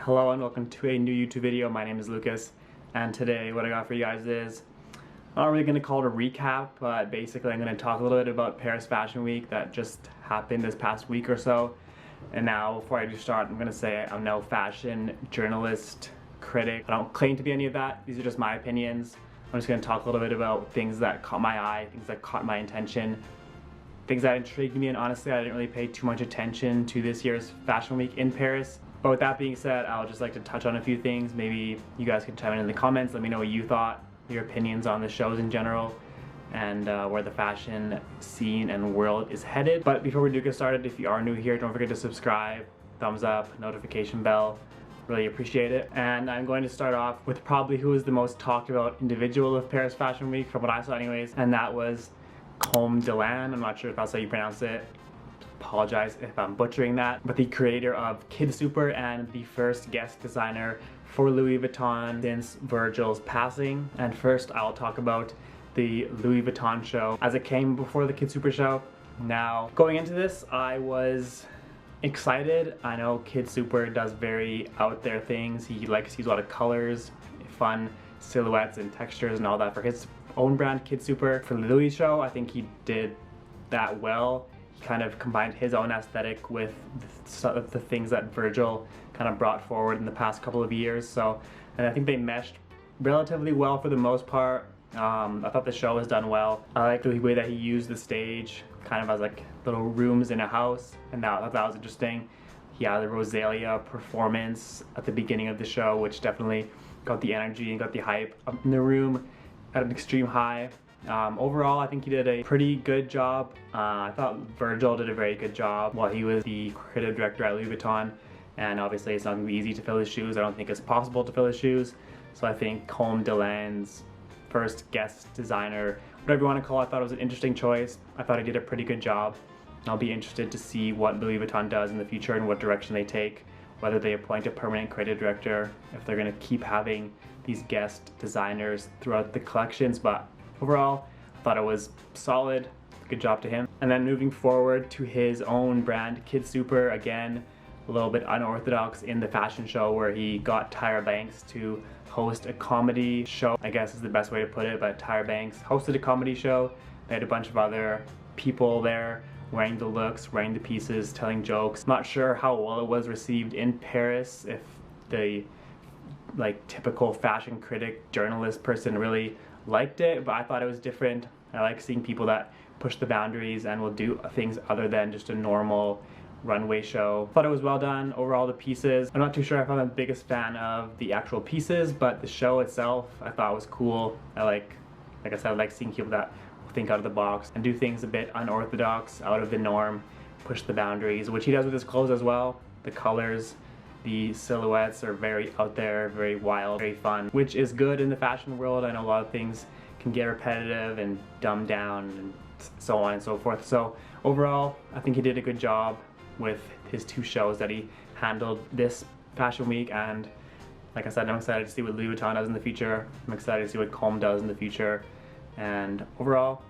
Hello and welcome to a new YouTube video. My name is Lucas, and today what I got for you guys is, I'm not really going to call it a recap, but basically I'm going to talk a little bit about Paris Fashion Week that just happened this past week or so. And now, before I do start, I'm going to say I'm no fashion journalist, critic. I don't claim to be any of that. These are just my opinions. I'm just going to talk a little bit about things that caught my eye, things that caught my attention, things that intrigued me, and honestly I didn't really pay too much attention to this year's Fashion Week in Paris. But with that being said, I'll just like to touch on a few things. Maybe you guys can chime in the comments, let me know what you thought, your opinions on the shows in general, and where the fashion scene and world is headed. But before we do get started, if you are new here, don't forget to subscribe, thumbs up, notification bell, really appreciate it. And I'm going to start off with probably who is the most talked about individual of Paris Fashion Week, from what I saw anyways, and that was Comme de Lan. I'm not sure if that's how you pronounce it. Apologize if I'm butchering that, but the creator of Kid Super and the first guest designer for Louis Vuitton since Virgil's passing. And first I'll talk about the Louis Vuitton show as it came before the Kid Super show. Now, going into this, I was excited. I know Kid Super does very out there things. He likes to use a lot of colors, fun silhouettes and textures and all that for his own brand, Kid Super. For the Louis show, I think he did that well. Kind of combined his own aesthetic with the things that Virgil kind of brought forward in the past couple of years. And I think they meshed relatively well for the most part. I thought the show was done well. I like the way that he used the stage kind of as like little rooms in a house, and that was interesting. He had the Rosalia performance at the beginning of the show, which definitely got the energy and got the hype up in the room at an extreme high. Overall, I think he did a pretty good job. I thought Virgil did a very good job while he was the creative director at Louis Vuitton, and obviously it's not going to be easy to fill his shoes. I don't think it's possible to fill his shoes. So I think Comme de Lan's first guest designer, whatever you want to call it, I thought it was an interesting choice. I thought he did a pretty good job. I'll be interested to see what Louis Vuitton does in the future and what direction they take, whether they appoint a permanent creative director, if they're going to keep having these guest designers throughout the collections. But overall, I thought it was solid. Good job to him. And then moving forward to his own brand, Kid Super, again, a little bit unorthodox in the fashion show where he got Tyra Banks to host a comedy show, I guess is the best way to put it, but Tyra Banks hosted a comedy show. They had a bunch of other people there wearing the looks, wearing the pieces, telling jokes. Not sure how well it was received in Paris, if the like typical fashion critic, journalist person really liked it, but I thought it was different. I like seeing people that push the boundaries and will do things other than just a normal runway show. Thought it was well done. Overall, the pieces, I'm not too sure if I'm the biggest fan of the actual pieces, but the show itself I thought was cool. Like I said, I like seeing people that think out of the box and do things a bit unorthodox, out of the norm, push the boundaries, which he does with his clothes as well. The colors, the silhouettes are very out there, very wild, very fun, which is good in the fashion world. I know a lot of things can get repetitive and dumbed down and so on and so forth. So overall, I think he did a good job with his two shows that he handled this fashion week. And like I said, I'm excited to see what Louis Vuitton does in the future. I'm excited to see what Comme does in the future. And overall,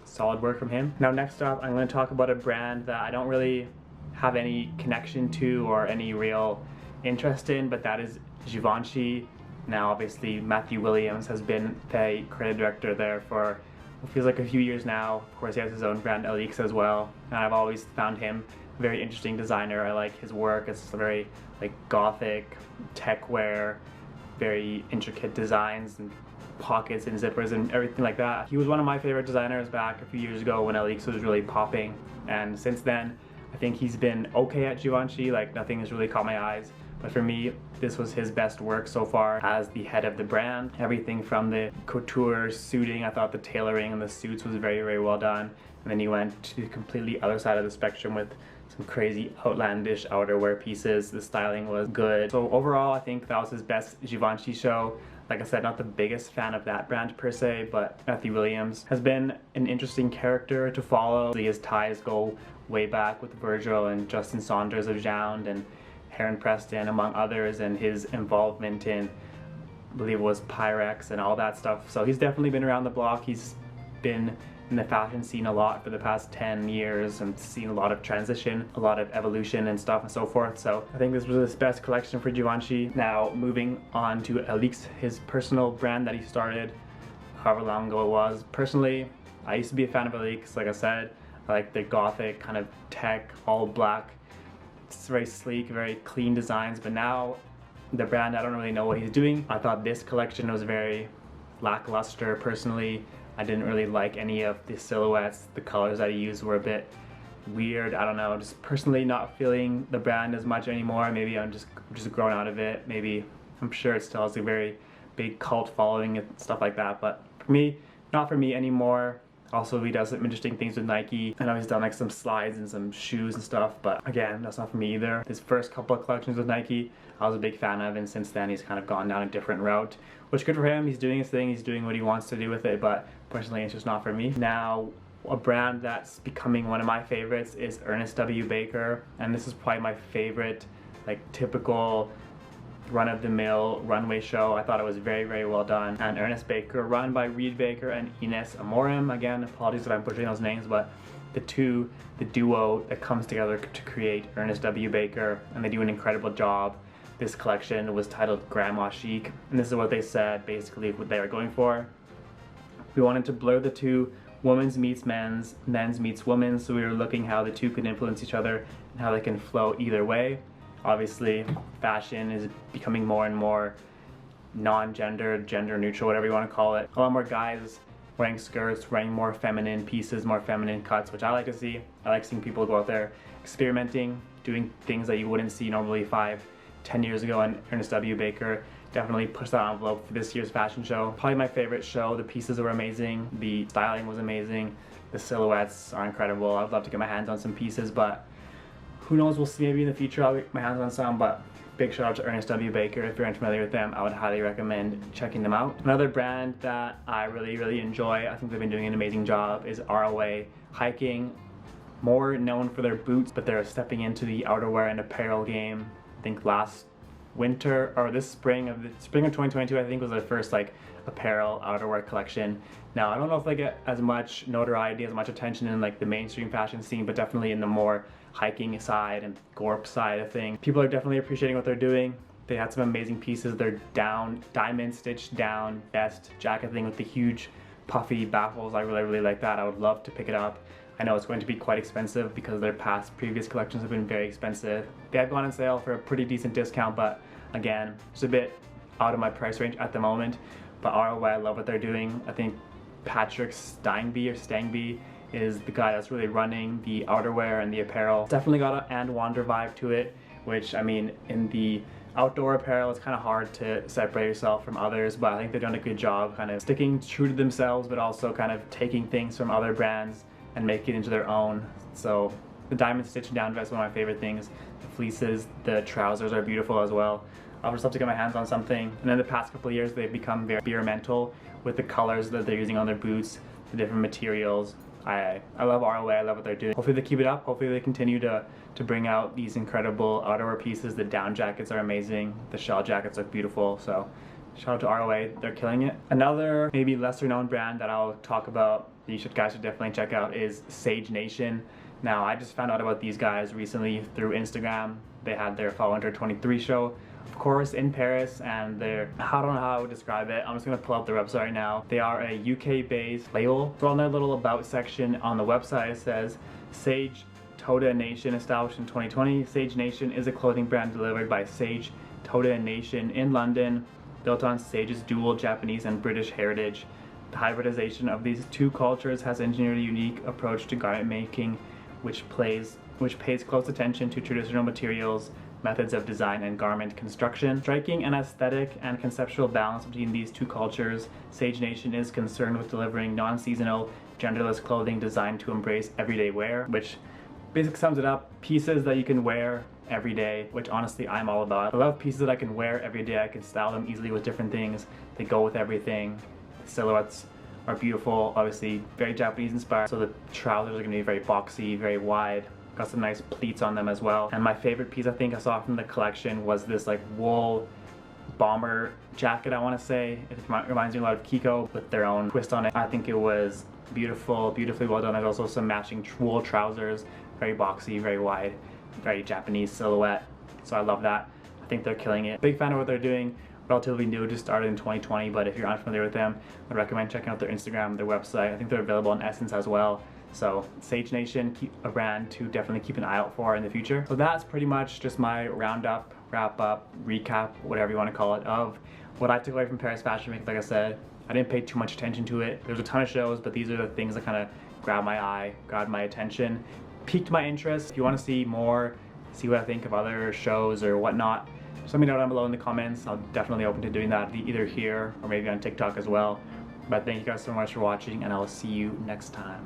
solid work from him. Now next up, I'm going to talk about a brand that I don't really have any connection to or any real interest in, but that is Givenchy. Now obviously Matthew Williams has been the creative director there for what feels like a few years now. Of course he has his own brand Alyx as well, and I've always found him a very interesting designer. I like his work. It's very like gothic, tech wear, very intricate designs and pockets and zippers and everything like that. He was one of my favorite designers back a few years ago when Alyx was really popping, and since then I think he's been okay at Givenchy. Like nothing has really caught my eyes, but for me this was his best work so far as the head of the brand. Everything from the couture suiting, I thought the tailoring and the suits was very, very well done, and then he went to the completely other side of the spectrum with some crazy outlandish outerwear pieces. The styling was good. So overall I think that was his best Givenchy show. Like I said, not the biggest fan of that brand per se, but Matthew Williams has been an interesting character to follow. His ties go way back with Virgil and Justin Saunders of Jound and Heron Preston among others, and his involvement in, I believe it was Pyrex and all that stuff. So he's definitely been around the block. He's been in the fashion scene a lot for the past 10 years and seen a lot of transition, a lot of evolution and stuff and so forth. So I think this was his best collection for Givenchy. Now moving on to Alyx, his personal brand that he started however long ago it was. Personally, I used to be a fan of Alyx. Like I said, I like the gothic kind of tech, all black. It's very sleek, very clean designs, but now the brand, I don't really know what he's doing. I thought this collection was very lackluster. Personally, I didn't really like any of the silhouettes. The colors that he used were a bit weird. I don't know, just personally not feeling the brand as much anymore. Maybe I'm just grown out of it. Maybe, I'm sure it still has a very big cult following and stuff like that, but for me, not for me anymore. Also, he does some interesting things with Nike. I know he's done like some slides and some shoes and stuff, but again, that's not for me either. His first couple of collections with Nike, I was a big fan of, and since then he's kind of gone down a different route, which good for him. He's doing his thing, he's doing what he wants to do with it, but personally it's just not for me. Now, a brand that's becoming one of my favorites is Ernest W. Baker, and this is probably my favorite, like typical run-of-the-mill runway show. I thought it was very, very well done. And Ernest Baker, run by Reed Baker and Ines Amorim. Again, apologies if I'm butchering those names, but the duo that comes together to create Ernest W. Baker, and they do an incredible job. This collection was titled Grandma Chic, and this is what they said, basically what they are going for. We wanted to blur the two, women's meets men's, men's meets women's, so we were looking how the two can influence each other and how they can flow either way. Obviously, fashion is becoming more and more non-gender, gender neutral, whatever you want to call it. A lot more guys wearing skirts, wearing more feminine pieces, more feminine cuts, which I like to see. I like seeing people go out there experimenting, doing things that you wouldn't see normally 5-10 years ago, and Ernest W. Baker definitely pushed that envelope for this year's fashion show. Probably my favorite show. The pieces were amazing, the styling was amazing, the silhouettes are incredible. I'd love to get my hands on some pieces, but who knows, we'll see. Maybe in the future I'll get my hands on some, but big shout out to Ernest W. Baker. If you're unfamiliar with them, I would highly recommend checking them out. Another brand that I really enjoy, I think they've been doing an amazing job, is ROA Hiking. More known for their boots, but they're stepping into the outerwear and apparel game. I think last winter, or this spring of 2022, I think was their first like apparel outerwear collection. Now I don't know if they get as much notoriety, as much attention in like the mainstream fashion scene, but definitely in the more hiking side and gorp side of things, people are definitely appreciating what they're doing. They had some amazing pieces. Their diamond stitched down vest jacket thing with the huge puffy baffles, I really like that. I would love to pick it up. I know it's going to be quite expensive because their previous collections have been very expensive. They have gone on sale for a pretty decent discount, but again, it's a bit out of my price range at the moment. But ROI, I love what they're doing. I think Patrick Stangby is the guy that's really running the outerwear and the apparel. It's definitely got an And Wander vibe to it, which, I mean, in the outdoor apparel, it's kind of hard to separate yourself from others, but I think they've done a good job kind of sticking true to themselves, but also kind of taking things from other brands and making it into their own. So the diamond stitched down vest is one of my favorite things. The fleeces, the trousers are beautiful as well. I'll just love to get my hands on something. And in the past couple of years, they've become very experimental with the colors that they're using on their boots, the different materials. I love ROA, I love what they're doing. Hopefully they keep it up. Hopefully they continue to bring out these incredible outerwear pieces. The down jackets are amazing. The shell jackets look beautiful. So shout out to ROA, they're killing it. Another maybe lesser known brand that I'll talk about, you guys should definitely check out, is Sage Nation. Now I just found out about these guys recently through Instagram. They had their Fall Winter 23 show, of course, in Paris, and I don't know how I would describe it. I'm just gonna pull up their website right now. They are a UK-based label. So on their little about section on the website, it says, Sage Toda Nation, established in 2020. Sage Nation is a clothing brand delivered by Sage Toda Nation in London, built on Sage's dual Japanese and British heritage. The hybridization of these two cultures has engineered a unique approach to garment making, which pays close attention to traditional materials, methods of design, and garment construction. Striking an aesthetic and conceptual balance between these two cultures, Sage Nation is concerned with delivering non-seasonal, genderless clothing designed to embrace everyday wear, which basically sums it up. Pieces that you can wear every day, which honestly I'm all about. I love pieces that I can wear every day. I can style them easily with different things. They go with everything. The silhouettes are beautiful, obviously very Japanese inspired, so the trousers are going to be very boxy, very wide. Got some nice pleats on them as well. And my favorite piece I think I saw from the collection was this like wool bomber jacket, I want to say. It reminds me a lot of Kiko with their own twist on it. I think it was beautiful, beautifully well done. There's also some matching wool trousers, very boxy, very wide, very Japanese silhouette. So I love that. I think they're killing it. Big fan of what they're doing. Relatively new, just started in 2020, but if you're unfamiliar with them, I'd recommend checking out their Instagram, their website. I think they're available on Essence as well. So Sage Nation, a brand to definitely keep an eye out for in the future. So that's pretty much just my roundup, wrap up, recap, whatever you want to call it, of what I took away from Paris Fashion Week. Like I said, I didn't pay too much attention to it. There's a ton of shows, but these are the things that kind of grabbed my eye, grabbed my attention, piqued my interest. If you want to see more, see what I think of other shows or whatnot, just let me know down below in the comments. I'll definitely open to doing that either here or maybe on TikTok as well. But thank you guys so much for watching, and I will see you next time.